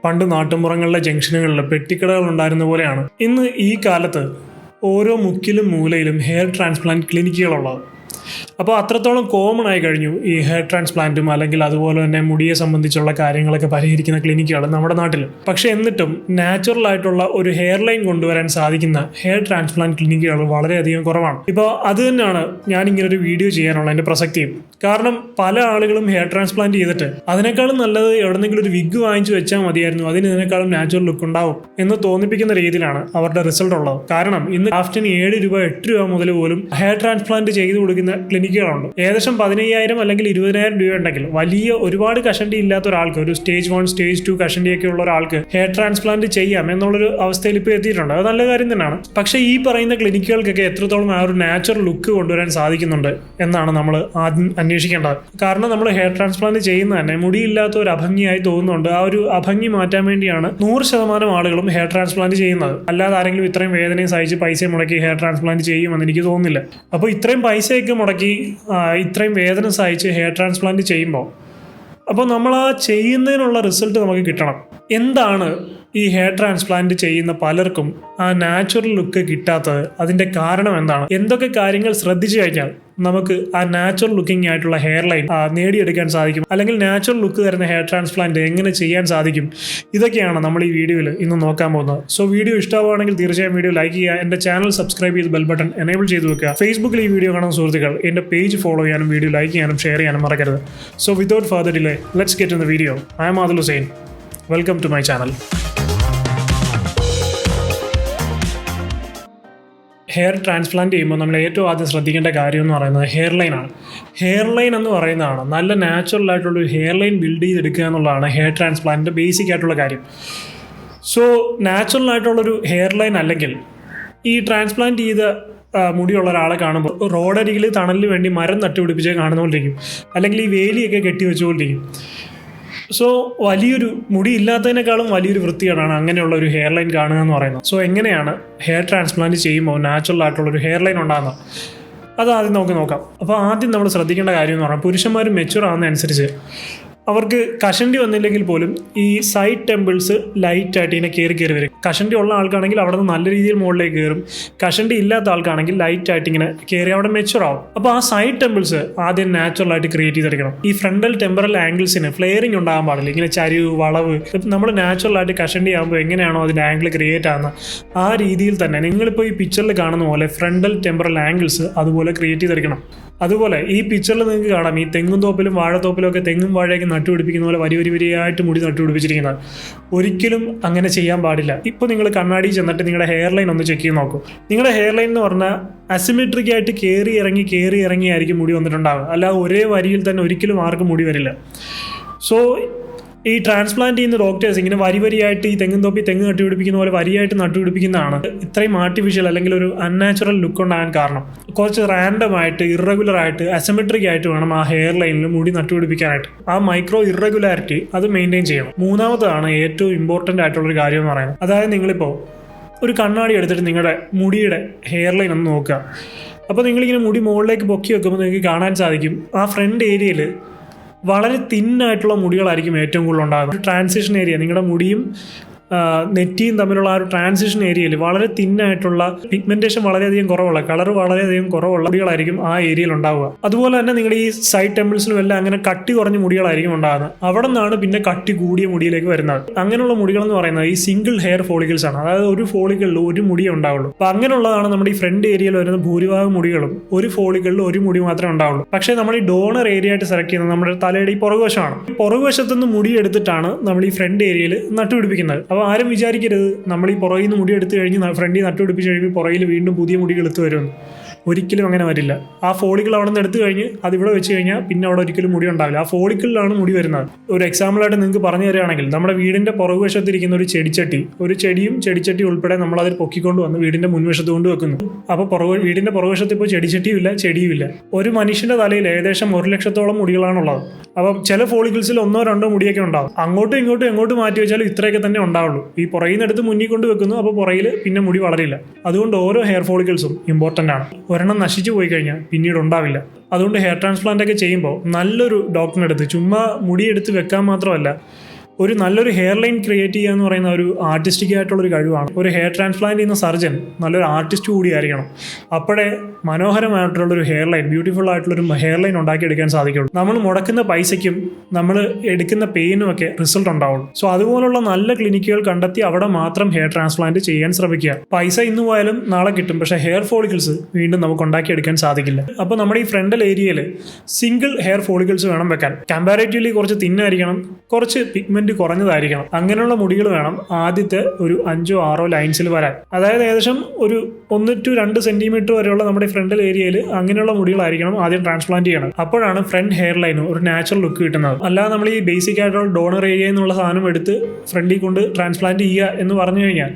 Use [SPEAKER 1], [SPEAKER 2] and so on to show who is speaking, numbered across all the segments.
[SPEAKER 1] പണ്ട് നാട്ടുമ്പുറങ്ങളിലെ ജംഗ്ഷനുകളിൽ പെട്ടിക്കടകൾ ഉണ്ടായിരുന്ന പോലെയാണ് ഇന്ന് ഈ കാലത്ത് ഓരോ മുക്കിലും മൂലയിലും ഹെയർ ട്രാൻസ്പ്ലാന്റ് ക്ലിനിക്കുകളുള്ളത്. അപ്പോൾ അത്രത്തോളം കോമൺ ആയി കഴിഞ്ഞു ഈ ഹെയർ ട്രാൻസ്പ്ലാന്റും അല്ലെങ്കിൽ അതുപോലെ തന്നെ മുടിയെ സംബന്ധിച്ചുള്ള കാര്യങ്ങളൊക്കെ പരിഹരിക്കുന്ന ക്ലിനിക്കുകൾ നമ്മുടെ നാട്ടിൽ. പക്ഷെ എന്നിട്ടും നാച്ചുറൽ ആയിട്ടുള്ള ഒരു ഹെയർ ലൈൻ കൊണ്ടുവരാൻ സാധിക്കുന്ന ഹെയർ ട്രാൻസ്പ്ലാന്റ് ക്ലിനിക്കുകൾ വളരെയധികം കുറവാണ്. ഇപ്പോൾ അത് തന്നെയാണ് ഞാൻ ഇങ്ങനൊരു വീഡിയോ ചെയ്യാനുള്ള എൻ്റെ പ്രസക്തിയും. കാരണം പല ആളുകളും ഹെയർ ട്രാൻസ്പ്ലാന്റ് ചെയ്തിട്ട് അതിനേക്കാളും നല്ലത് എവിടെന്നെങ്കിലും ഒരു വിഗ് വാങ്ങിച്ചു വെച്ചാൽ മതിയായിരുന്നു, അതിന് ഇതിനേക്കാളും നാച്ചുറൽ ലുക്ക് ഉണ്ടാവും എന്ന് തോന്നിപ്പിക്കുന്ന രീതിയിലാണ് അവരുടെ റിസൾട്ട് ഉള്ളത്. കാരണം ഇന്ന് ക്രാഫ്റ്റിന് 7 രൂപ 8 രൂപ മുതൽ പോലും ഹെയർ ട്രാൻസ്പ്ലാന്റ് ചെയ്തു കൊടുക്കുന്ന ക്ലിനിക്കുകളുണ്ട്. ഏകദേശം 15,000 അല്ലെങ്കിൽ 20,000 രൂപ ഉണ്ടെങ്കിൽ വലിയ ഒരുപാട് കഷണ്ടി ഇല്ലാത്ത ഒരാൾക്ക്, ഒരു സ്റ്റേജ് 1 സ്റ്റേജ് 2 കഷണ്ടിയൊക്കെ ഉള്ള ഒരാൾക്ക് ഹെയർ ട്രാൻസ്പ്ലാന്റ് ചെയ്യാം എന്നുള്ളൊരു അവസ്ഥയിൽ ഇപ്പോൾ എത്തിയിട്ടുണ്ട്. അത് നല്ല കാര്യം തന്നെയാണ്. പക്ഷേ ഈ പറയുന്ന ക്ലിനിക്കുകൾക്കൊക്കെ എത്രത്തോളം ആ ഒരു നാച്ചുറൽ ലുക്ക് കൊണ്ടുവരാൻ സാധിക്കുന്നുണ്ട് എന്നാണ് നമ്മൾ ആദ്യം അന്വേഷിക്കേണ്ടത്. കാരണം നമ്മൾ ഹെയർ ട്രാൻസ്പ്ലാന്റ് ചെയ്യുന്ന തന്നെ മുടിയില്ലാത്ത ഒരു അഭംഗിയായി തോന്നുന്നുണ്ട്. ആ ഒരു അഭംഗി മാറ്റാൻ വേണ്ടിയാണ് 100% ആളുകളും ഹെയർ ട്രാൻസ്പ്ലാന്റ് ചെയ്യുന്നത്. അല്ലാതെ ആരെങ്കിലും ഇത്രയും വേദനയും സഹിച്ച് പൈസ മുടക്കി ഹെയർ ട്രാൻസ്പ്ലാന്റ് ചെയ്യുമെന്ന് എനിക്ക് തോന്നുന്നില്ല. അപ്പോൾ ഇത്രയും പൈസയൊക്കെ മുടക്കി ഇത്രയും വേദന സഹിച്ച് ഹെയർ ട്രാൻസ്പ്ലാന്റ് ചെയ്യുമ്പോൾ അപ്പോൾ നമ്മൾ ആ ചെയ്യുന്നതിനുള്ള റിസൾട്ട് നമുക്ക് കിട്ടണം. എന്താണ് ഈ ഹെയർ ട്രാൻസ്പ്ലാന്റ് ചെയ്യുന്ന പലർക്കും ആ നാച്ചുറൽ ലുക്ക് കിട്ടാത്തത്? അതിൻ്റെ കാരണം എന്താണ്? എന്തൊക്കെ കാര്യങ്ങൾ ശ്രദ്ധിച്ചു കഴിഞ്ഞാൽ നമുക്ക് ആ നാച്ചുറൽ ലുക്കിംഗ് ആയിട്ടുള്ള ഹെയർ ലൈൻ നേടിയെടുക്കാൻ സാധിക്കും? അല്ലെങ്കിൽ നാച്ചുറൽ ലുക്ക് തരുന്ന ഹെയർ ട്രാൻസ്പ്ലാന്റ് എങ്ങനെ ചെയ്യാൻ സാധിക്കും? ഇതൊക്കെയാണ് നമ്മൾ ഈ വീഡിയോയിൽ ഇന്ന് നോക്കാൻ പോകുന്നത്. സോ വീഡിയോ ഇഷ്ടമാവുകയാണെങ്കിൽ തീർച്ചയായും വീഡിയോ ലൈക്ക് ചെയ്യുക, എൻ്റെ ചാനൽ സബ്സ്ക്രൈബ് ചെയ്ത് ബെൽ ബട്ടൺ എനേബിൾ ചെയ്ത് വെക്കുക. ഫേസ്ബുക്കിൽ ഈ വീഡിയോ കാണുന്ന സുഹൃത്തുക്കൾ എൻ്റെ പേജ് ഫോളോ ചെയ്യാനും വീഡിയോ ലൈക്ക് ചെയ്യാനും ഷെയർ ചെയ്യാനും മറക്കരുത്. So without further delay let's get in the video. I am Adil Hussain. Welcome to my channel. Hair transplant ചെയ്യുമ്പോൾ നമ്മൾ ഏറ്റവും ആദ്യം ശ്രദ്ധിക്കേണ്ട കാര്യം എന്ന് പറയുന്നത് ഹെയർ ലൈനാണ്. ഹെയർ ലൈൻ എന്ന് പറയുന്നതാണ് നല്ല നാച്ചുറൽ ആയിട്ടുള്ളൊരു ഹെയർ ലൈൻ ബിൽഡ് ചെയ്തെടുക്കുക എന്നുള്ളതാണ് ഹെയർ ട്രാൻസ്പ്ലാന്റിൻ്റെ ബേസിക് ആയിട്ടുള്ള കാര്യം. സോ നാച്ചുറൽ ആയിട്ടുള്ളൊരു ഹെയർ ലൈൻ അല്ലെങ്കിൽ ഈ ട്രാൻസ്പ്ലാന്റ് ചെയ്ത മുടിയുള്ള ഒരാളെ കാണുമ്പോൾ റോഡരികിൽ തണലിന് വേണ്ടി മരം നട്ടുപിടിപ്പിച്ച് കാണുന്നതുകൊണ്ടിരിക്കും, അല്ലെങ്കിൽ ഈ വേലിയൊക്കെ കെട്ടി വെച്ചുകൊണ്ടിരിക്കും. സോ വലിയൊരു മുടി ഇല്ലാത്തതിനേക്കാളും വലിയൊരു വൃത്തികേടാണ് അങ്ങനെയുള്ള ഒരു ഹെയർ ലൈൻ കാണുക എന്ന് പറയുന്നത്. സോ എങ്ങനെയാണ് ഹെയർ ട്രാൻസ്പ്ലാന്റ് ചെയ്യുമ്പോൾ നാച്ചുറൽ ആയിട്ടുള്ളൊരു ഹെയർ ലൈൻ ഉണ്ടാകുന്നത്? അത് ആദ്യം നമുക്ക് നോക്കാം. അപ്പോൾ ആദ്യം നമ്മൾ ശ്രദ്ധിക്കേണ്ട കാര്യം എന്ന് പറഞ്ഞാൽ പുരുഷന്മാർ മെച്യൂർ ആകുന്നതനുസരിച്ച് അവർക്ക് കഷണ്ടി വന്നില്ലെങ്കിൽ പോലും ഈ സൈഡ് ടെമ്പിൾസ് ലൈറ്റായിട്ട് ഇങ്ങനെ കയറി വരും. കഷണ്ടി ഉള്ള ആൾക്കാണെങ്കിൽ അവിടെ നിന്ന് നല്ല രീതിയിൽ മുകളിലേക്ക് കയറും. കഷണ്ടി ഇല്ലാത്ത ആൾക്കാണെങ്കിൽ ലൈറ്റായിട്ട് ഇങ്ങനെ കയറി അവിടെ മെച്യൂർ ആവും. അപ്പോൾ ആ സൈഡ് ടെമ്പിൾസ് ആദ്യം നാച്ചുറലായിട്ട് ക്രിയേറ്റ് ചെയ്തെടുക്കണം. ഈ ഫ്രണ്ടൽ ടെമ്പറൽ ആംഗിൾസിന് ഫ്ലെയറിംഗ് ഉണ്ടാകാൻ പാടില്ല. ഇങ്ങനെ ചരിവ് വളവ് നമ്മൾ നാച്ചുറലായിട്ട് കഷണ്ടി ആകുമ്പോൾ എങ്ങനെയാണോ അതിൻ്റെ ആംഗിൾ ക്രിയേറ്റ് ആകുന്നത് ആ രീതിയിൽ തന്നെ നിങ്ങളിപ്പോൾ ഈ പിക്ചറിൽ കാണുന്ന പോലെ ഫ്രണ്ടൽ ടെമ്പറൽ ആംഗിൾസ് അതുപോലെ ക്രിയേറ്റ് ചെയ്തെടുക്കണം. അതുപോലെ ഈ പിക്ചറിൽ നിങ്ങൾക്ക് കാണാം ഈ തെങ്ങും തോപ്പിലും വാഴത്തോപ്പിലും ഒക്കെ തെങ്ങും വാഴയൊക്കെ നട്ടുപിടിപ്പിക്കുന്ന പോലെ വരിയായിട്ട് മുടി നട്ടുപിടിപ്പിച്ചിരിക്കുന്നത്. ഒരിക്കലും അങ്ങനെ ചെയ്യാൻ പാടില്ല. ഇപ്പോൾ നിങ്ങൾ കണ്ണാടി ചെന്നിട്ട് നിങ്ങളുടെ ഹെയർ ലൈൻ ഒന്ന് ചെക്ക് ചെയ്ത് നോക്കൂ. നിങ്ങളുടെ ഹെയർ ലൈൻ എന്ന് പറഞ്ഞാൽ അസിമെട്രിക് ആയിട്ട് കയറി ഇറങ്ങി ആയിരിക്കും മുടി വന്നിട്ടുണ്ടാവുക. അല്ല ഒരേ വരിയിൽ തന്നെ ഒരിക്കലും ആർക്കും മുടി വരില്ല. സോ ഈ ട്രാൻസ്പ്ലാന്റ് ചെയ്യുന്ന ഡോക്ടേഴ്സ് ഇങ്ങനെ വരിയായിട്ട് ഈ തെങ്ങ് നട്ടുപിടിപ്പിക്കുന്ന പോലെ വരിയായിട്ട് നട്ടുപിടിപ്പിക്കുന്നതാണ് ഇത്രയും ആർട്ടിഫിഷ്യൽ അല്ലെങ്കിൽ ഒരു അൺനാച്ചുറൽ ലുക്ക് ഉണ്ടാകാൻ കാരണം. കുറച്ച് റാൻഡം ആയിട്ട് ഇറഗുലർ ആയിട്ട് അസിമെട്രിക് ആയിട്ട് വേണം ആ ഹെയർ ലൈനിൽ മുടി നട്ടുപിടിപ്പിക്കാനായിട്ട്. ആ മൈക്രോ ഇറഗുലാരിറ്റി അത് മെയിൻറ്റെയിൻ ചെയ്യണം. മൂന്നാമതാണ് ഏറ്റവും ഇമ്പോർട്ടൻ്റ് ആയിട്ടുള്ളൊരു കാര്യം എന്ന് പറയുന്നത്. അതായത് നിങ്ങളിപ്പോൾ ഒരു കണ്ണാടി എടുത്തിട്ട് നിങ്ങളുടെ മുടിയുടെ ഹെയർ ലൈൻ ഒന്ന് നോക്കുക. അപ്പോൾ നിങ്ങളിങ്ങനെ മുടി മുകളിലേക്ക് പൊക്കി വെക്കുമ്പോൾ നിങ്ങൾക്ക് കാണാൻ സാധിക്കും ആ ഫ്രണ്ട് ഏരിയയിൽ വളരെ തിന്നായിട്ടുള്ള മുടികളായിരിക്കും ഏറ്റവും കൂടുതൽ ഉണ്ടാകുന്നത്. ഒരു ട്രാൻസിഷൻ ഏരിയ നിങ്ങളുടെ മുടിയും നെറ്റിയും തമ്മിലുള്ള ആ ഒരു ട്രാൻസിഷൻ ഏരിയയിൽ വളരെ തിന്നായിട്ടുള്ള പിഗ്മെന്റേഷൻ വളരെയധികം കുറവുള്ള കളർ വളരെയധികം കുറവുള്ള മുടികളായിരിക്കും ആ ഏരിയയിൽ ഉണ്ടാവുക. അതുപോലെ തന്നെ നിങ്ങളുടെ ഈ സൈഡ് ടെമ്പിൾസിലും എല്ലാം അങ്ങനെ കട്ടി കുറഞ്ഞ മുടികളായിരിക്കും ഉണ്ടാകുന്നത്. അവിടെ നിന്നാണ് പിന്നെ കട്ടി കൂടിയ മുടിയിലേക്ക് വരുന്നത്. അങ്ങനെയുള്ള മുടികൾ എന്ന് പറയുന്നത് ഈ സിംഗിൾ ഹെയർ ഫോളിക്കിൾസ് ആണ്. അതായത് ഒരു ഫോളിക്കിളിൽ ഒരു മുടിയേ ഉണ്ടാവുള്ളൂ. അപ്പോൾ അങ്ങനെയുള്ളതാണ് നമ്മുടെ ഈ ഫ്രണ്ട് ഏരിയയിൽ വരുന്ന ഭൂരിഭാഗം മുടികളും. ഒരു ഫോളിക്കിളിൽ ഒരു മുടി മാത്രമേ ഉണ്ടാവുള്ളൂ. പക്ഷേ നമ്മൾ ഈ ഡോണർ ഏരിയ ആയിട്ട് സെലക്ട് ചെയ്യുന്നത് നമ്മുടെ തലയുടെ ഈ പുറകുവശമാണ്. പുറകുവശത്തുനിന്ന് മുടി എടുത്തിട്ടാണ് നമ്മൾ ഈ ഫ്രണ്ട് ഏരിയയിൽ നട്ടുപിടിപ്പിക്കുന്നത്. അപ്പോൾ ആരും വിചാരിക്കരുത് നമ്മൾ ഈ പുറകിൽ നിന്ന് മുടി എടുത്തു കഴിഞ്ഞ് ഫ്രണ്ടിൽ നട്ടുപിടിപ്പിച്ച് കഴിയുമ്പോൾ പുറകിൽ വീണ്ടും പുതിയ മുടികൾ എടുത്തു വരുമെന്ന്. ഒരിക്കലും അങ്ങനെ വരില്ല. ആ ഫോളിക്കിൾ അവിടെ നിന്ന് എടുത്തു കഴിഞ്ഞ് അതിവിടെ വെച്ച് കഴിഞ്ഞാൽ പിന്നെ അവിടെ ഒരിക്കലും മുടി ഉണ്ടാവില്ല. ആ ഫോളിക്കിളിലാണ് മുടി വരുന്നത്. ഒരു എക്സാമ്പിളായിട്ട് നിങ്ങൾക്ക് പറഞ്ഞു തരികയാണെങ്കിൽ നമ്മുടെ വീടിൻ്റെ പുറകുവശത്തിരിക്കുന്ന ഒരു ചെടിയും ചെടിച്ചട്ടി ഉൾപ്പെടെ നമ്മൾ അതിൽ പൊക്കിക്കൊണ്ട് വന്ന് വീടിൻ്റെ മുൻവശത്ത് കൊണ്ട് വെക്കുന്നു. അപ്പോൾ വീടിൻ്റെ പുറകുവശത്ത് ഇപ്പോൾ ചെടിയുമില്ല. ഒരു മനുഷ്യൻ്റെ തലയിൽ ഏകദേശം 100,000-ഓളം മുടികളാണുള്ളത്. അപ്പം ചില ഫോളിക്കിൾസിൽ 1-2 മുടിയൊക്കെ ഉണ്ടാവും. അങ്ങോട്ടും എങ്ങോട്ടും മാറ്റി വെച്ചാലും ഇത്രയൊക്കെ തന്നെ ഉണ്ടാവുള്ളൂ. ഈ പുറകിൽ നിന്ന് എടുത്ത് മുന്നിൽ കൊണ്ട് വെക്കുന്നു. അപ്പോൾ പുറകിൽ പിന്നെ മുടി വളരില്ല. അതുകൊണ്ട് ഓരോ ഹെയർ ഫോളിക്കിൾസും ഇമ്പോർട്ടൻ്റ് ആണ്. ഒരെണ്ണം നശിച്ചു പോയി കഴിഞ്ഞാൽ പിന്നീട് ഉണ്ടാവില്ല. അതുകൊണ്ട് ഹെയർ ട്രാൻസ്പ്ലാന്റ് ഒക്കെ ചെയ്യുമ്പോൾ നല്ലൊരു ഡോക്ടറിനെ അടുത്ത് ചുമ്മാ മുടിയെടുത്ത് വെക്കാൻ മാത്രമല്ല ഒരു നല്ലൊരു ഹെയർ ലൈൻ ക്രിയേറ്റ് ചെയ്യുക എന്ന് പറയുന്ന ഒരു ആർട്ടിസ്റ്റിക് ആയിട്ടുള്ളൊരു കഴിവാണ്. ഒരു ഹെയർ ട്രാൻസ്പ്ലാന്റ് ചെയ്യുന്ന സർജൻ നല്ലൊരു ആർട്ടിസ്റ്റ് കൂടിയായിരിക്കണം. അപ്പോഴേ മനോഹരമായിട്ടുള്ളൊരു ഹെയർ ലൈൻ, ബ്യൂട്ടിഫുൾ ആയിട്ടുള്ളൊരു ഹെയർ ലൈൻ ഉണ്ടാക്കിയെടുക്കാൻ സാധിക്കുള്ളൂ. നമ്മൾ മുടക്കുന്ന പൈസയ്ക്കും നമ്മൾ എടുക്കുന്ന പെയിനും ഒക്കെ റിസൾട്ട് ഉണ്ടാവുള്ളൂ. സോ അതുപോലുള്ള നല്ല ക്ലിനിക്കുകൾ കണ്ടെത്തി അവിടെ മാത്രം ഹെയർ ട്രാൻസ്പ്ലാന്റ് ചെയ്യാൻ ശ്രമിക്കുക. പൈസ ഇന്ന് പോയാലും നാളെ കിട്ടും, പക്ഷേ ഹെയർ ഫോളിക്കിൾസ് വീണ്ടും നമുക്ക് ഉണ്ടാക്കിയെടുക്കാൻ സാധിക്കില്ല. അപ്പോൾ നമ്മുടെ ഈ ഫ്രണ്ടൽ ഏരിയയിൽ സിംഗിൾ ഹെയർ ഫോളിക്കിൾസ് വേണം വെക്കാൻ. കമ്പാരേറ്റീവ്ലി കുറച്ച് തിന്നായിരിക്കണം, കുറച്ച് പിഗ്മെന്റ് കുറഞ്ഞതായിരിക്കണം. അങ്ങനെയുള്ള മുടികൾ വേണം ആദ്യത്തെ ഒരു 5-6 ലൈൻസിൽ വരാൻ. അതായത് ഏകദേശം ഒരു 1 to 2 സെന്റിമീറ്റർ വരെയുള്ള നമ്മുടെ ഫ്രണ്ടൽ ഏരിയയിൽ അങ്ങനെയുള്ള മുടികളായിരിക്കണം ആദ്യം ട്രാൻസ്പ്ലാന്റ് ചെയ്യണം. അപ്പോഴാണ് ഫ്രണ്ട് ഹെയർ ലൈന് ഒരു നാച്ചുറൽ ലുക്ക് കിട്ടുന്നത്. അല്ലാതെ നമ്മൾ ഈ ബേസിക് ആയിട്ടുള്ള ഡോണർ ഏരിയ എന്നുള്ള സാധനം എടുത്ത് ഫ്രണ്ടിൽ കൊണ്ട് ട്രാൻസ്പ്ലാന്റ് ചെയ്യുക എന്ന് പറഞ്ഞു കഴിഞ്ഞാൽ,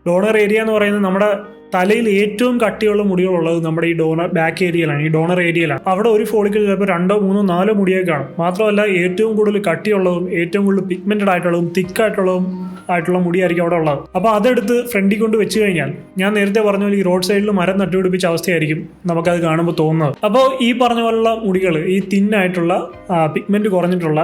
[SPEAKER 1] ഡോണർ ഏരിയ എന്ന് പറയുന്നത് നമ്മുടെ തലയിൽ ഏറ്റവും കട്ടിയുള്ള മുടികളുള്ളത് നമ്മുടെ ഈ ഡോണർ ബാക്ക് ഏരിയയിലാണ്, ഈ ഡോണർ ഏരിയയിലാണ്. അവിടെ ഒരു ഫോളിക്കിൾ ചിലപ്പോൾ 2, 3, 4 മുടിയൊക്കെ കാണും. മാത്രമല്ല ഏറ്റവും കൂടുതൽ കട്ടിയുള്ളതും ഏറ്റവും കൂടുതൽ പിഗ്മെന്റഡ് ആയിട്ടുള്ളതും തിക്കായിട്ടുള്ള മുടിയായിരിക്കും അവിടെ ഉള്ളത്. അപ്പോൾ അതെടുത്ത് ഫ്രണ്ടിൽ കൊണ്ട് വെച്ച് കഴിഞ്ഞാൽ, ഞാൻ നേരത്തെ പറഞ്ഞ പോലെ ഈ റോഡ് സൈഡിൽ മരം നട്ടുപിടിപ്പിച്ച അവസ്ഥയായിരിക്കും നമുക്കത് കാണുമ്പോൾ തോന്നുന്നത്. അപ്പോൾ ഈ പറഞ്ഞ പോലുള്ള മുടികൾ, ഈ തിന്നായിട്ടുള്ള പിഗ്മെന്റ് കുറഞ്ഞിട്ടുള്ള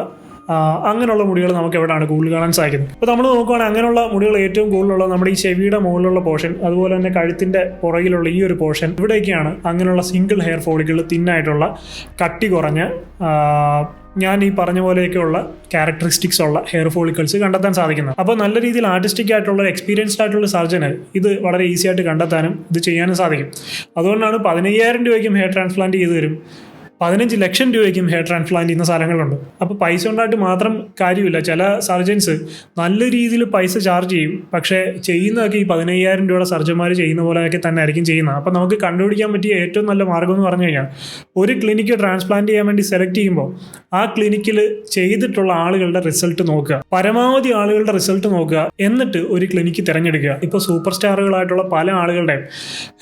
[SPEAKER 1] അങ്ങനെയുള്ള മുടികൾ നമുക്ക് എവിടെയാണ് കൂടുതൽ കാണാൻ സാധിക്കുന്നത്. അപ്പോൾ നമ്മൾ നോക്കുകയാണെങ്കിൽ അങ്ങനെയുള്ള മുടികൾ ഏറ്റവും കൂടുതലുള്ളത് നമ്മുടെ ഈ ചെവിയുടെ മുകളിലുള്ള പോർഷൻ, അതുപോലെ തന്നെ കഴുത്തിൻ്റെ പുറകിലുള്ള ഈ ഒരു പോർഷൻ, ഇവിടേക്കാണ് അങ്ങനെയുള്ള സിംഗിൾ ഹെയർ ഫോളിക്കിൾ തിന്നായിട്ടുള്ള കട്ടി കുറഞ്ഞ ഞാൻ ഈ പറഞ്ഞ പോലെയൊക്കെയുള്ള ക്യാരക്ടറിസ്റ്റിക്സ് ഉള്ള ഹെയർ ഫോളിക്കിൾസ് കണ്ടെത്താൻ സാധിക്കുന്നത്. അപ്പോൾ നല്ല രീതിയിൽ ആർട്ടിസ്റ്റിക് ആയിട്ടുള്ള എക്സ്പീരിയൻസ്ഡ് ആയിട്ടുള്ള സർജന് ഇത് വളരെ ഈസി ആയിട്ട് കണ്ടെത്താനും ഇത് ചെയ്യാനും സാധിക്കും. അതുകൊണ്ടാണ് 15,000 രൂപയ്ക്കും ഹെയർ ട്രാൻസ്പ്ലാന്റ് ചെയ്തു തരും, 15 ലക്ഷം രൂപയ്ക്കും ഹെയർ ട്രാൻസ്പ്ലാന്റ് ചെയ്യുന്ന സ്ഥലങ്ങളുണ്ട്. അപ്പോൾ പൈസ ഉണ്ടായിട്ട് മാത്രം കാര്യമില്ല. ചില സർജൻസ് നല്ല രീതിയിൽ പൈസ ചാർജ് ചെയ്യും, പക്ഷേ ചെയ്യുന്നതൊക്കെ ഈ 15,000 രൂപയുടെ സർജന്മാർ ചെയ്യുന്ന പോലെയൊക്കെ തന്നെ ആയിരിക്കും ചെയ്യുന്നത്. അപ്പോൾ നമുക്ക് കണ്ടുപിടിക്കാൻ പറ്റിയ ഏറ്റവും നല്ല മാർഗ്ഗം എന്ന് പറഞ്ഞു കഴിഞ്ഞാൽ, ഒരു ക്ലിനിക്ക് ട്രാൻസ്പ്ലാന്റ് ചെയ്യാൻ വേണ്ടി സെലക്ട് ചെയ്യുമ്പോൾ ആ ക്ലിനിക്കിൽ ചെയ്തിട്ടുള്ള ആളുകളുടെ റിസൾട്ട് നോക്കുക, പരമാവധി ആളുകളുടെ റിസൾട്ട് നോക്കുക, എന്നിട്ട് ഒരു ക്ലിനിക്ക് തിരഞ്ഞെടുക്കുക. ഇപ്പോൾ സൂപ്പർ സ്റ്റാറുകളായിട്ടുള്ള പല ആളുകളുടെയും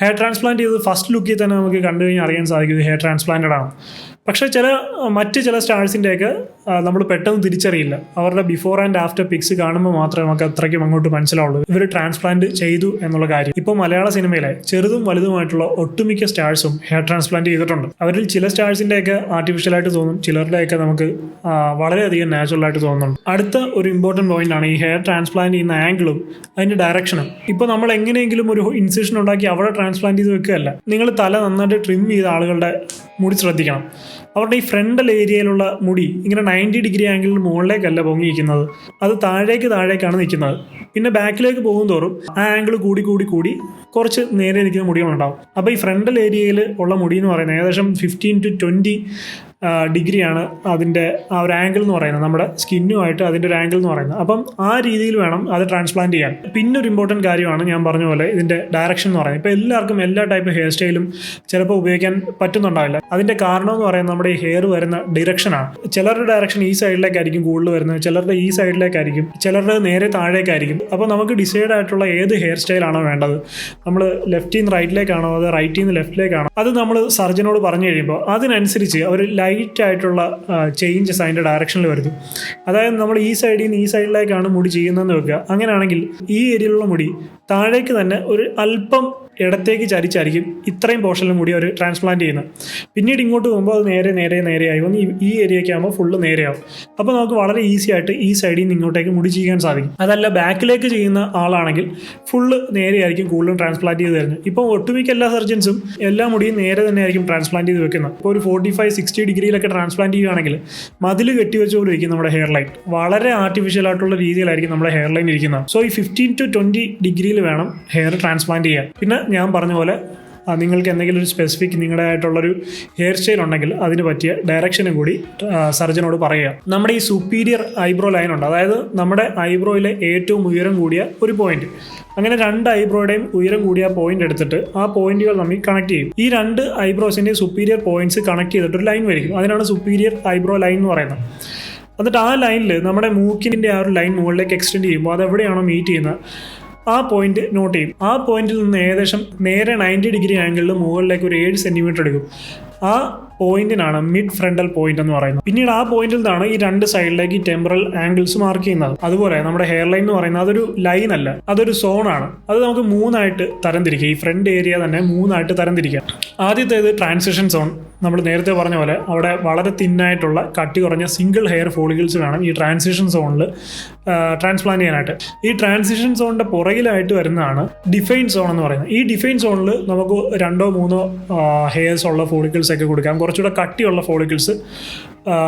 [SPEAKER 1] ഹെയർ ട്രാൻസ്പ്ലാന്റ് ചെയ്ത് ഫസ്റ്റ് ലുക്കിൽ തന്നെ നമുക്ക് കണ്ടു കഴിഞ്ഞാൽ അറിയാൻ സാധിക്കും ഹെയർ ട്രാൻസ്പ്ലാന്റഡ് ആണ്. പക്ഷേ മറ്റ് ചില സ്റ്റാഴ്സിൻ്റെയൊക്കെ നമ്മൾ പെട്ടെന്ന് തിരിച്ചറിയില്ല. അവരുടെ ബിഫോർ ആൻഡ് ആഫ്റ്റർ പിക്സ് കാണുമ്പോൾ മാത്രമേ നമുക്ക് അത്രയ്ക്കും അങ്ങോട്ട് മനസ്സിലാവുള്ളൂ ഇവർ ട്രാൻസ്പ്ലാന്റ് ചെയ്തു എന്നുള്ള കാര്യം. ഇപ്പോൾ മലയാള സിനിമയിലെ ചെറുതും വലുതുമായിട്ടുള്ള ഒട്ടുമിക്ക സ്റ്റാഴ്സും ഹെയർ ട്രാൻസ്പ്ലാന്റ് ചെയ്തിട്ടുണ്ട്. അവരിൽ ചില സ്റ്റാഴ്സിൻ്റെയൊക്കെ ആർട്ടിഫിഷ്യലായിട്ട് തോന്നും, ചിലരുടെയൊക്കെ നമുക്ക് വളരെയധികം നാച്ചുറലായിട്ട് തോന്നുന്നുണ്ട്. അടുത്ത ഒരു ഇമ്പോർട്ടൻറ്റ് പോയിന്റ് ആണ് ഈ ഹെയർ ട്രാൻസ്പ്ലാന്റ് ചെയ്യുന്ന ആംഗിളും അതിൻ്റെ ഡയറക്ഷനും. ഇപ്പോൾ നമ്മൾ എങ്ങനെയെങ്കിലും ഒരു ഇൻസിഷൻ ഉണ്ടാക്കി അവിടെ ട്രാൻസ്പ്ലാന്റ് ചെയ്ത് വെക്കുകയല്ല. നിങ്ങൾ തല നന്നായിട്ട് ട്രിം ചെയ്ത ആളുകളുടെ മുടി ശ്രദ്ധിക്കണം. അവരുടെ ഈ ഫ്രണ്ടൽ ഏരിയയിലുള്ള മുടി ഇങ്ങനെ 90 ഡിഗ്രി ആംഗിളിൽ മുകളിലേക്കല്ല പൊങ്ങിയിരിക്കുന്നത്, അത് താഴേക്കാണ് നിൽക്കുന്നത്. പിന്നെ ബാക്കിലേക്ക് പോകും തോറും ആ ആംഗിൾ കൂടി കുറച്ച് നേരെ നിൽക്കുന്ന മുടികളുണ്ടാവും. അപ്പോൾ ഈ ഫ്രണ്ടൽ ഏരിയയിൽ ഉള്ള മുടി എന്ന് പറയുന്നത് ഏകദേശം 15 to 20 ഡിഗ്രിയാണ് അതിൻ്റെ ആ ഒരു ആംഗിൾ എന്ന് പറയുന്നത്, നമ്മുടെ സ്കിന്നുമായിട്ട് അതിൻ്റെ ഒരു ആംഗിൾ എന്ന് പറയുന്നത്. അപ്പം ആ രീതിയിൽ വേണം അത് ട്രാൻസ്പ്ലാന്റ് ചെയ്യാൻ. പിന്നെ ഒരു ഇമ്പോർട്ടൻറ്റ് കാര്യമാണ് ഞാൻ പറഞ്ഞ പോലെ ഇതിൻ്റെ ഡയറക്ഷൻ എന്ന് പറയുന്നത്. ഇപ്പോൾ എല്ലാവർക്കും എല്ലാ ടൈപ്പ് ഹെയർ സ്റ്റൈലും ചിലപ്പോൾ ഉപയോഗിക്കാൻ പറ്റുന്നുണ്ടാവില്ല. അതിൻ്റെ കാരണം എന്ന് പറയുന്നത് നമ്മുടെ ഈ ഹെയർ വരുന്ന ഡിറക്ഷനാണ്. ചിലരുടെ ഡയറക്ഷൻ ഈ സൈഡിലേക്കായിരിക്കും കൂടുതൽ വരുന്നത്, ചിലരുടെ ഈ സൈഡിലേക്കായിരിക്കും, ചിലരുടെ നേരെ താഴേക്കായിരിക്കും. അപ്പോൾ നമുക്ക് ഡിസൈഡ് ആയിട്ടുള്ള ഏത് ഹെയർ സ്റ്റൈലാണോ വേണ്ടത്, നമ്മൾ ലെഫ്റ്റിൽ നിന്ന് റൈറ്റിലേക്കാണോ അത് റൈറ്റിൽ നിന്ന് ലെഫ്റ്റിലേക്കാണോ, അത് നമ്മൾ സർജനോട് പറഞ്ഞു കഴിയുമ്പോൾ അതിനനുസരിച്ച് അവർ ലൈറ്റ് ആയിട്ടുള്ള ചേഞ്ചസ് അതിൻ്റെ ഡയറക്ഷനിൽ വരുന്നു. അതായത് നമ്മൾ ഈ സൈഡിൽ നിന്ന് ഈ സൈഡിലേക്കാണ് മുടി ചെയ്യുന്നതെന്ന് വെക്കുക. അങ്ങനെയാണെങ്കിൽ ഈ ഏരിയയിലുള്ള മുടി താഴേക്ക് തന്നെ ഒരു അല്പം ഇടത്തേക്ക് ചരിച്ചായിരിക്കും ഇത്രയും പോർഷനിൽ മുടി അവർ ട്രാൻസ്പ്ലാന്റ് ചെയ്യുന്നത്. പിന്നീട് ഇങ്ങോട്ട് പോകുമ്പോൾ അത് നേരെയായി വന്ന് ഈ ഏരിയയ്ക്ക് ആകുമ്പോൾ ഫുള്ള് നേരെയാവും. അപ്പോൾ നമുക്ക് വളരെ ഈസി ആയിട്ട് ഈ സൈഡിൽ നിന്ന് ഇങ്ങോട്ടേക്ക് മുടി ചെയ്യാൻ സാധിക്കും. അതല്ല ബാക്കിലേക്ക് ചെയ്യുന്ന ആളാണെങ്കിൽ ഫുള്ള് നേരെയായിരിക്കും കൂടുതലും ട്രാൻസ്പ്ലാന്റ് ചെയ്ത് തരുന്നത്. ഇപ്പോൾ ഒട്ടുമിക്ക എല്ലാ സർജൻസും എല്ലാ മുടിയും നേരെ തന്നെ ആയിരിക്കും ട്രാൻസ്പ്ലാന്റ് ചെയ്ത് വെക്കുന്നത്. ഇപ്പോൾ ഒരു 45-60 ഡിഗ്രിയിലൊക്കെ ട്രാൻസ്പ്ലാന്റ് ചെയ്യുകയാണെങ്കിൽ മതിൽ കെട്ടിവെച്ച പോലെ ഇരിക്കും നമ്മുടെ ഹെയർ ലൈൻ. വളരെ ആർട്ടിഫിഷ്യൽ ആയിട്ടുള്ള രീതിയിലായിരിക്കും നമ്മുടെ ഹെയർ ലൈൻ ഇരിക്കുന്നത്. സോ ഈ 15 to 20 ഡിഗ്രിയിൽ വേണം ഹെയർ ട്രാൻസ്പ്ലാന്റ് ചെയ്യാൻ. പിന്നെ ഞാൻ പറഞ്ഞ പോലെ നിങ്ങൾക്ക് എന്തെങ്കിലും ഒരു സ്പെസിഫിക് നിങ്ങളുടേതായിട്ടുള്ളൊരു ഹെയർ സ്റ്റൈൽ ഉണ്ടെങ്കിൽ അതിന് പറ്റിയ ഡയറക്ഷനും കൂടി സർജനോട് പറയുക. നമ്മുടെ ഈ സുപ്പീരിയർ ഐബ്രോ ലൈൻ ഉണ്ട്, അതായത് നമ്മുടെ ഐബ്രോയിലെ ഏറ്റവും ഉയരം കൂടിയ ഒരു പോയിന്റ്. അങ്ങനെ 2 ഐബ്രോയുടെയും ഉയരം കൂടിയ പോയിന്റ് എടുത്തിട്ട് ആ പോയിന്റുകൾ തമ്മിൽ കണക്ട് ചെയ്യും. ഈ 2 ഐബ്രോസിൻ്റെയും സുപ്പീരിയർ പോയിന്റ്സ് കണക്ട് ചെയ്തിട്ട് ഒരു ലൈൻ വരും. അതിനാണ് സുപ്പീരിയർ ഐബ്രോ ലൈൻ എന്ന് പറയുന്നത്. എന്നിട്ട് ആ ലൈനിൽ നമ്മുടെ മൂക്കിൻ്റെ ആ ഒരു ലൈൻ മുകളിലേക്ക് എക്സ്റ്റെൻഡ് ചെയ്യുമ്പോൾ അതെവിടെയാണോ മീറ്റ് ചെയ്യുന്നത് ആ പോയിന്റ് നോട്ട് ചെയ്യും. ആ പോയിന്റിൽ നിന്ന് ഏകദേശം നേരെ 90 ഡിഗ്രി ആംഗിളിൽ മുകളിലേക്ക് ഒരു 7 സെൻറ്റിമീറ്റർ എടുക്കും. ആ പോയിന്റിനാണ് മിഡ് ഫ്രണ്ടൽ പോയിന്റ് എന്ന് പറയുന്നത്. പിന്നീട് ആ പോയിന്റിൽ നിന്നാണ് ഈ രണ്ട് സൈഡിലേക്ക് ടെമ്പറൽ ആംഗിൾസ് മാർക്ക് ചെയ്യുന്നത്. അതുപോലെ നമ്മുടെ ഹെയർ ലൈൻ എന്ന് പറയുന്നത് അതൊരു ലൈൻ അല്ല, അതൊരു സോണാണ്. അത് നമുക്ക് മൂന്നായിട്ട് തരംതിരിക്കാം. ഈ ഫ്രണ്ട് ഏരിയ തന്നെ മൂന്നായിട്ട് തരംതിരിക്കാം. ആദ്യത്തേത് ട്രാൻസിഷൻ സോൺ. നമ്മൾ നേരത്തെ പറഞ്ഞ പോലെ അവിടെ വളരെ തിന്നായിട്ടുള്ള കട്ടി കുറഞ്ഞ സിംഗിൾ ഹെയർ ഫോളിക്കിൾസ് വേണം ഈ ട്രാൻസിഷൻ സോണിൽ ട്രാൻസ്പ്ലാന്റ് ചെയ്യാനായിട്ട്. ഈ ട്രാൻസിഷൻ സോണിന്റെ പുറകിലായിട്ട് വരുന്നതാണ് ഡിഫൈൻ സോൺ എന്ന് പറയുന്നത്. ഈ ഡിഫൈൻ സോണിൽ നമുക്ക് 2-3 ഹെയർസ് ഉള്ള ഫോളിക്കിൾസ് ഒക്കെ കൊടുക്കാം. കുറച്ചുകൂടെ കട്ടിയുള്ള ഫോളിക്കിൾസ്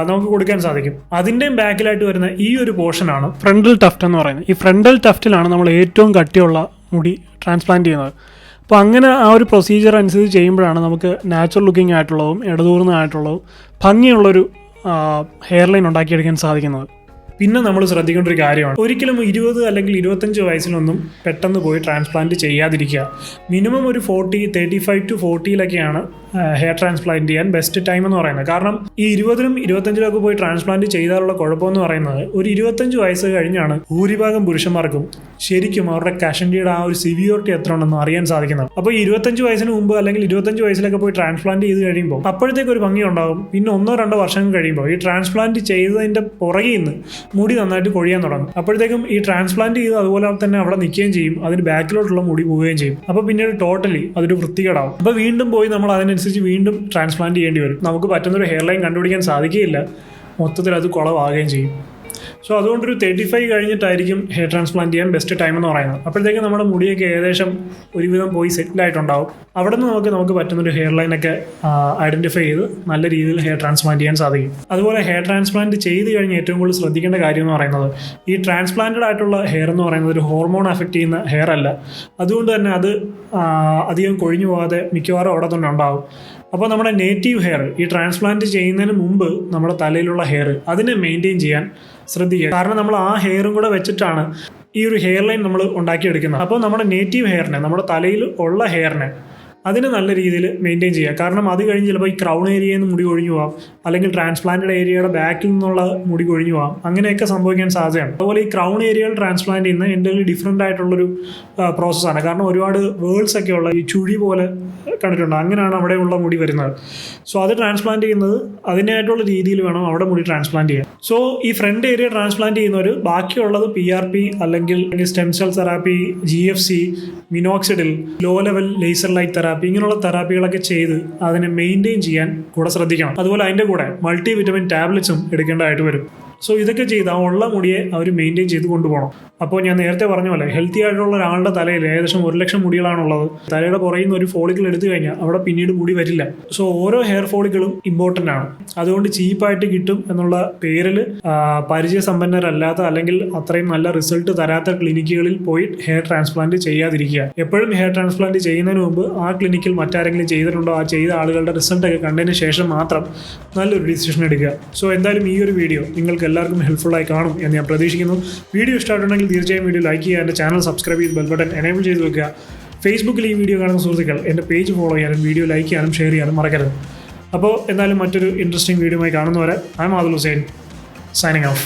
[SPEAKER 1] നമുക്ക് കൊടുക്കാൻ സാധിക്കും. അതിൻ്റെയും ബാക്കിലായിട്ട് വരുന്ന ഈ ഒരു പോർഷനാണ് ഫ്രണ്ടൽ ടഫ്റ്റ് എന്ന് പറയുന്നത്. ഈ ഫ്രണ്ടൽ ടഫ്റ്റിലാണ് നമ്മൾ ഏറ്റവും കട്ടിയുള്ള മുടി ട്രാൻസ്പ്ലാന്റ് ചെയ്യുന്നത്. അപ്പോൾ അങ്ങനെ ആ ഒരു പ്രൊസീജിയർ അനുസരിച്ച് ചെയ്യുമ്പോഴാണ് നമുക്ക് നാച്ചുറൽ ലുക്കിംഗ് ആയിട്ടുള്ളതും ഇടതൂർന്നതായിട്ടുള്ളതും ഭംഗിയുള്ളൊരു ഹെയർ ലൈൻ ഉണ്ടാക്കിയെടുക്കാൻ സാധിക്കുന്നത്. പിന്നെ നമ്മൾ ശ്രദ്ധിക്കേണ്ട ഒരു കാര്യമാണ്, ഒരിക്കലും 20 അല്ലെങ്കിൽ 25 വയസ്സിലൊന്നും പെട്ടെന്ന് പോയി ട്രാൻസ്പ്ലാന്റ് ചെയ്യാതിരിക്കുക. മിനിമം ഒരു 35 to 40 ഹെയർ ട്രാൻസ്പ്ലാന്റ് ചെയ്യാൻ ബെസ്റ്റ് ടൈം എന്ന് പറയുന്നത്. കാരണം ഈ 20-ലും 25-ലൊക്കെ പോയി ട്രാൻസ്പ്ലാന്റ് ചെയ്താലുള്ള കുഴപ്പമെന്ന് പറയുന്നത് ഒരു 25 വയസ്സ് കഴിഞ്ഞാണ് ഭൂരിഭാഗം പുരുഷന്മാർക്കും ശരിക്കും അവരുടെ കഷണ്ടിയുടെ ആ ഒരു സിവിയോറിറ്റി എത്ര ഉണ്ടെന്ന് അറിയാൻ സാധിക്കുന്നത്. അപ്പോൾ ഈ 25 വയസ്സിന് മുമ്പ് അല്ലെങ്കിൽ 25 വയസ്സിലൊക്കെ പോയി ട്രാൻസ്പ്ലാന്റ് ചെയ്ത് കഴിയുമ്പോൾ അപ്പോഴത്തേക്ക് ഒരു ഭംഗി ഉണ്ടാകും. പിന്നെ 1-2 വർഷം കഴിയുമ്പോൾ ഈ ട്രാൻസ്പ്ലാന്റ് ചെയ്തതിന്റെ പുറകിൽ നിന്ന് മുടി നന്നായിട്ട് കൊഴിയാൻ തുടങ്ങും. അപ്പോഴത്തേക്കും ഈ ട്രാൻസ്പ്ലാന്റ് ചെയ്ത് അതുപോലെ തന്നെ അവിടെ നിൽക്കുകയും ചെയ്യും, അതിന് ബാക്കിലോട്ടുള്ള മുടി പോവുകയും ചെയ്യും. അപ്പോൾ പിന്നീട് ടോട്ടലി അതൊരു വൃത്തികേടാവും. അപ്പോൾ വീണ്ടും പോയി നമ്മൾ അതിനനുസരിച്ച് വീണ്ടും ട്രാൻസ്പ്ലാന്റ് ചെയ്യേണ്ടി വരും. നമുക്ക് പറ്റുന്നൊരു ഹെയർ ലൈൻ കണ്ടുപിടിക്കാൻ സാധിക്കുകയില്ല, മൊത്തത്തിൽ അത് കുളമാകുകയും ചെയ്യും. സോ അതുകൊണ്ടൊരു 35 കഴിഞ്ഞിട്ടായിരിക്കും ഹെയർ ട്രാൻസ്പ്ലാന്റ് ചെയ്യാൻ ബെസ്റ്റ് ടൈം എന്ന് പറയുന്നത്. അപ്പോഴത്തേക്കും നമ്മുടെ മുടിയൊക്കെ ഏകദേശം ഒരുവിധം പോയി സെറ്റിലായിട്ടുണ്ടാവും. അവിടെ നിന്ന് നമുക്ക് പറ്റുന്നൊരു ഹെയർ ലൈനൊക്കെ ഐഡന്റിഫൈ ചെയ്ത് നല്ല രീതിയിൽ ഹെയർ ട്രാൻസ്പ്ലാന്റ് ചെയ്യാൻ സാധിക്കും. അതുപോലെ ഹെയർ ട്രാൻസ്പ്ലാന്റ് ചെയ്ത് കഴിഞ്ഞ് ഏറ്റവും കൂടുതൽ ശ്രദ്ധിക്കേണ്ട കാര്യം എന്ന് പറയുന്നത്, ഈ ട്രാൻസ്പ്ലാന്റഡ് ആയിട്ടുള്ള ഹെയർ എന്ന് പറയുന്നത് ഒരു ഹോർമോൺ അഫക്റ്റ് ചെയ്യുന്ന ഹെയർ അല്ല. അതുകൊണ്ട് തന്നെ അത് അധികം കൊഴിഞ്ഞു പോകാതെ മിക്കവാറും അവിടെ തന്നെ ഉണ്ടാവും. അപ്പോൾ നമ്മുടെ നേറ്റീവ് ഹെയർ, ഈ ട്രാൻസ്പ്ലാന്റ് ചെയ്യുന്നതിന് മുമ്പ് നമ്മുടെ തലയിലുള്ള ഹെയർ, അതിനെ മെയിൻറ്റെയിൻ ചെയ്യാൻ ശ്രദ്ധിക്കുക. കാരണം നമ്മൾ ആ ഹെയറും കൂടെ വെച്ചിട്ടാണ് ഈ ഒരു ഹെയർ ലൈൻ നമ്മൾ ഉണ്ടാക്കിയെടുക്കുന്നത്. അപ്പോൾ നമ്മുടെ നേറ്റീവ് ഹെയറിനെ, നമ്മുടെ തലയിൽ ഉള്ള ഹെയറിനെ അതിന് നല്ല രീതിയിൽ മെയിൻറ്റെയിൻ ചെയ്യുക. കാരണം അത് കഴിഞ്ഞ് ചിലപ്പോൾ ഈ ക്രൗൺ ഏരിയയിൽ നിന്ന് മുടി കൊഴിഞ്ഞു പോകാം, അല്ലെങ്കിൽ ട്രാൻസ്പ്ലാന്റഡ് ഏരിയയുടെ ബാക്കിൽ നിന്നുള്ള മുടി കൊഴിഞ്ഞു പോകാം. അങ്ങനെയൊക്കെ സംഭവിക്കാൻ സാധ്യതയാണ്. അതുപോലെ ഈ ക്രൗൺ ഏരിയകൾ ട്രാൻസ്പ്ലാന്റ് ചെയ്യുന്ന എൻ്റെ ഡിഫറെൻ്റ് ആയിട്ടുള്ളൊരു പ്രോസസ്സാണ്. കാരണം ഒരുപാട് വേൾഡ്സ് ഒക്കെ ഉള്ള ഈ ചുഴി പോലെ കണ്ടിട്ടുണ്ട്, അങ്ങനെയാണ് അവിടെയുള്ള മുടി വരുന്നത്. സോ അത് ട്രാൻസ്പ്ലാന്റ് ചെയ്യുന്നത് അതിനായിട്ടുള്ള രീതിയിൽ വേണം അവിടെ മുടി ട്രാൻസ്പ്ലാന്റ് ചെയ്യാൻ. സോ ഈ ഫ്രണ്ട് ഏരിയ ട്രാൻസ്പ്ലാന്റ് ചെയ്യുന്നവർ ബാക്കിയുള്ളത് PRP അല്ലെങ്കിൽ stem cell therapy, GFC, minoxidil, low level laser light therapy, ഇങ്ങനെയുള്ള തെറാപ്പികളൊക്കെ ചെയ്ത് അതിനെ മെയിൻറ്റെയിൻ ചെയ്യാൻ കൂടെ ശ്രദ്ധിക്കണം. അതുപോലെ അതിൻ്റെ കൂടെ മൾട്ടി വിറ്റമിൻ ടാബ്ലറ്റ്സും എടുക്കേണ്ടതായിട്ട് വരും. സോ ഇതൊക്കെ ചെയ്ത് ആ ഉള്ള മുടിയെ അവർ മെയിൻറ്റെയിൻ ചെയ്ത് കൊണ്ടുപോകണം. അപ്പോൾ ഞാൻ നേരത്തെ പറഞ്ഞ പോലെ ഹെൽത്തി ആയിട്ടുള്ള ഒരാളുടെ തലയിൽ ഏകദേശം 1 ലക്ഷം മുടികളാണുള്ളത്. തലയുടെ പുറയിൽ നിന്ന് ഒരു ഫോളിക്കിൾ എടുത്തു കഴിഞ്ഞാൽ അവിടെ പിന്നീട് മുടി വരില്ല. സോ ഓരോ ഹെയർ ഫോളിക്കിളും ഇമ്പോർട്ടൻ്റ് ആണ്. അതുകൊണ്ട് ചീപ്പായിട്ട് കിട്ടും എന്നുള്ള പേരിൽ പരിചയസമ്പന്നരല്ലാത്ത അല്ലെങ്കിൽ അത്രയും നല്ല റിസൾട്ട് തരാത്ത ക്ലിനിക്കുകളിൽ പോയി ഹെയർ ട്രാൻസ്പ്ലാന്റ് ചെയ്യാതിരിക്കുക. എപ്പോഴും ഹെയർ ട്രാൻസ്പ്ലാന്റ് ചെയ്യുന്നതിന് മുമ്പ് ആ ക്ലിനിക്കിൽ മറ്റാരെങ്കിലും ചെയ്തിട്ടുണ്ടോ, ആ ചെയ്ത ആളുകളുടെ റിസൾട്ടൊക്കെ കണ്ടതിന് ശേഷം മാത്രം നല്ലൊരു ഡിസിഷൻ എടുക്കുക. സോ എന്തായാലും ഈ ഒരു വീഡിയോ നിങ്ങൾക്ക് എല്ലാവർക്കും ഹെൽപ്ഫുള്ളായി കാണും എന്ന് ഞാൻ പ്രതീക്ഷിക്കുന്നു. വീഡിയോ ഇഷ്ടമായിട്ടുണ്ടെങ്കിൽ തീർച്ചയായും വീഡിയോ ലൈക്ക് ചെയ്യുക, എൻ്റെ ചാനൽ സബ്സ്ക്രൈബ് ചെയ്ത് ബെൽ ബട്ടൺ എനേബിൾ ചെയ്ത് വെക്കുക. ഫേസ്ബുക്കിൽ ഈ വീഡിയോ കാണുന്ന സുഹൃത്തുക്കൾ എൻ്റെ പേജ് ഫോളോ ചെയ്യാനും വീഡിയോ ലൈക്ക് ചെയ്യാനും ഷെയർ ചെയ്യാനും മറക്കരുത്. അപ്പോൾ എന്തായാലും മറ്റൊരു ഇൻട്രസ്റ്റിംഗ് വീഡിയോയുമായി കാണുന്നവരെ I am Adil Hussain, signing of.